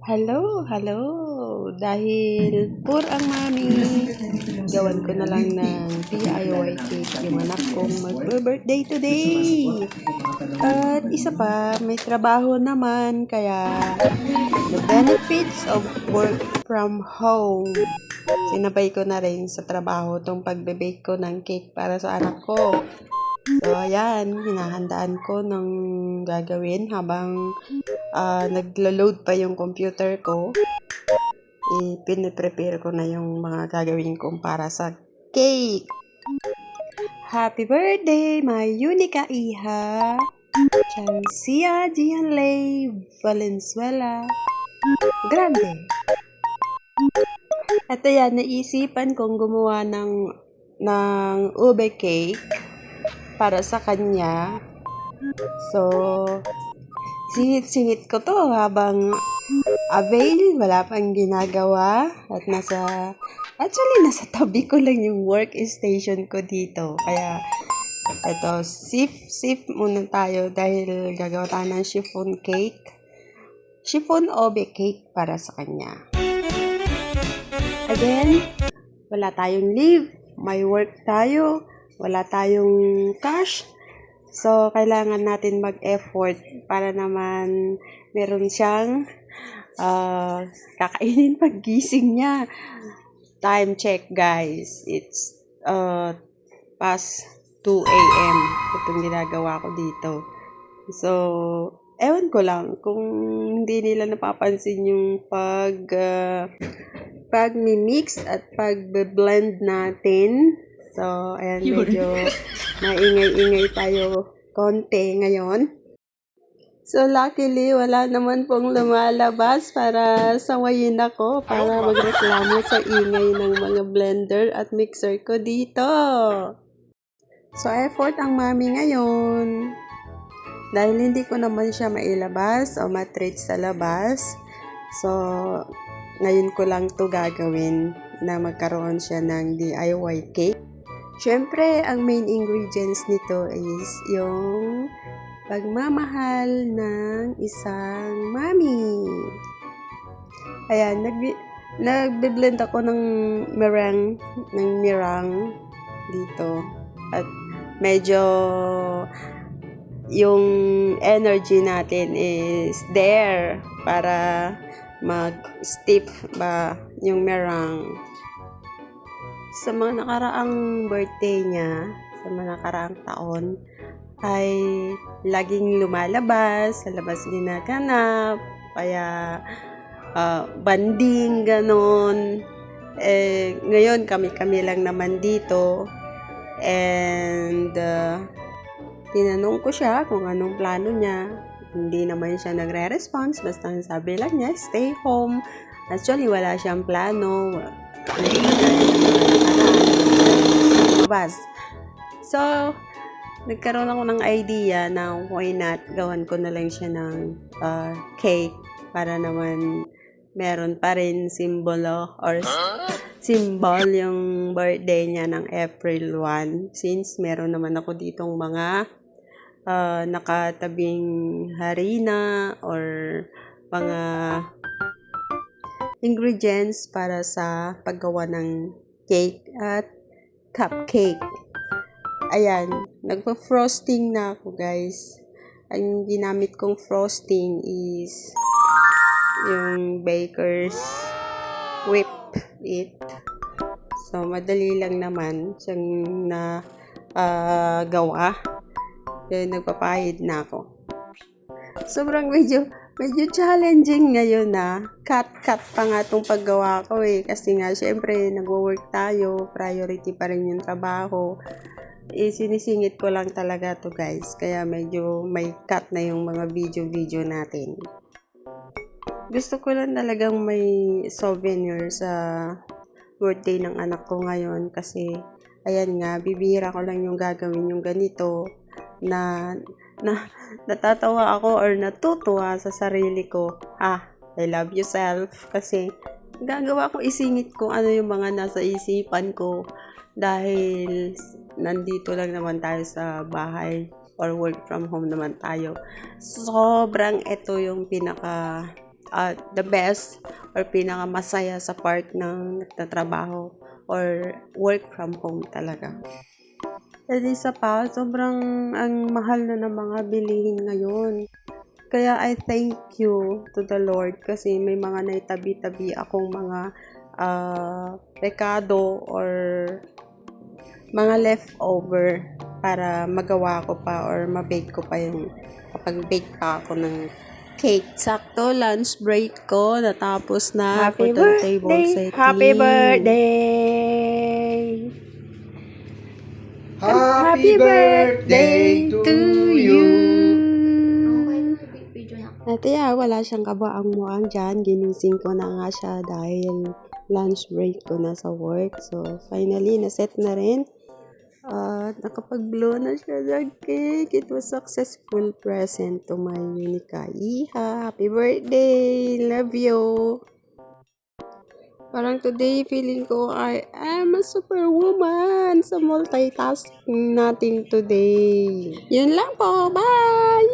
Hello, hello. Dahil poor ang mami, gawan ko na lang ng DIY cake yung anak kong mag-birthday today. At isa pa, may trabaho naman, kaya the benefits of work from home. Sinabay ko na rin sa trabaho tong pagbe-bake ko ng cake para sa anak ko. So, ayan, hinahandaan ko ng gagawin habang naglo-load pa yung computer ko. Piniprepare ko na yung mga gagawin ko para sa cake. Happy birthday, my Unica Iha! Chancia Gianley Valenzuela Grande. At ayan, naisipan kong gumawa ng ube cake para sa kanya. So, singit-singit ko to habang wala pang ginagawa at nasa tabi ko lang yung workstation ko dito. Kaya, eto, sip muna tayo dahil gagawa tayo ng chiffon ube cake para sa kanya. Again, wala tayong leave, may work tayo, wala tayong cash. So, kailangan natin mag-effort para naman meron siyang kakainin paggising niya. Time check, guys. It's past 2 a.m. Itong ginagawa ko dito. So, ewan ko lang kung hindi nila napapansin yung pag-mix at pag-blend natin. So, ayan, medyo maingay-ingay tayo konti ngayon. So, luckily, wala naman pong lumalabas para sawayin ako, para magreklamo sa ingay ng mga blender at mixer ko dito. So, effort ang mami ngayon. Dahil hindi ko naman siya mailabas o matreat sa labas. So, ngayon ko lang to gagawin na magkaroon siya ng DIY cake. Siyempre, ang main ingredients nito is yung pagmamahal ng isang mami. Ayan, nagbe-blend ako ng meringue dito. At medyo yung energy natin is there para mag-stiff ba yung meringue. Sa mga nakaraang birthday niya, sa mga nakaraang taon, ay laging lumalabas, sa labas ginaganap, kaya banding, ganon. Ngayon, kami lang naman dito. And, tinanong ko siya kung anong plano niya. Hindi naman siya nagre-response, basta sabi lang niya, stay home. Actually, wala siyang plano. So, nagkaroon ako ng idea na why not gawan ko na lang siya ng cake para naman meron pa rin symbol yung birthday niya ng April 1, since meron naman ako ditong mga nakatabing harina or mga ingredients para sa paggawa ng cake at cupcake. Ayan, nagpa-frosting na ako, guys. Ang ginamit kong frosting is yung Baker's Whip It. So, madali lang naman siyang gawa. Kaya nagpapahid na ako. Sobrang medyo challenging ngayon na. Cut pa nga itong paggawa ko eh. Kasi nga, syempre, nagwo-work tayo. Priority pa rin yung trabaho. Sinisingit ko lang talaga to, guys. Kaya medyo may cut na yung mga video natin. Gusto ko lang talagang may souvenir sa birthday ng anak ko ngayon. Kasi, ayan nga, bibihira ko lang yung gagawin yung ganito na natatawa ako or natutuwa sa sarili ko. I love yourself. Kasi gagawa ko, isingit ko ano yung mga nasa isipan ko dahil nandito lang naman tayo sa bahay or work from home naman tayo. Sobrang ito yung pinaka the best or pinakamasaya sa part ng nagtatrabaho or work from home talaga. At isa pa, sobrang ang mahal na ng mga bilihin ngayon. Kaya I thank you to the Lord kasi may mga naitabi-tabi akong mga rekado or mga leftover para magawa ko pa or ma-bake ko pa yung kapag bake pa ako ng cake. Sakto, lunch break ko. Natapos na. Happy for the table birthday! setting. Happy birthday! Happy birthday to you. Ate, wala siyang kabaang-muang dyan. Ginising ko na nga siya dahil lunch break ko na sa work. So, finally, naset na rin. Nakapag-blow na siya ng cake. It was successful present to my Unica. Iha, happy birthday! Love you! Parang today, feeling ko I am a superwoman sa multitasking natin today. Yun lang po. Bye!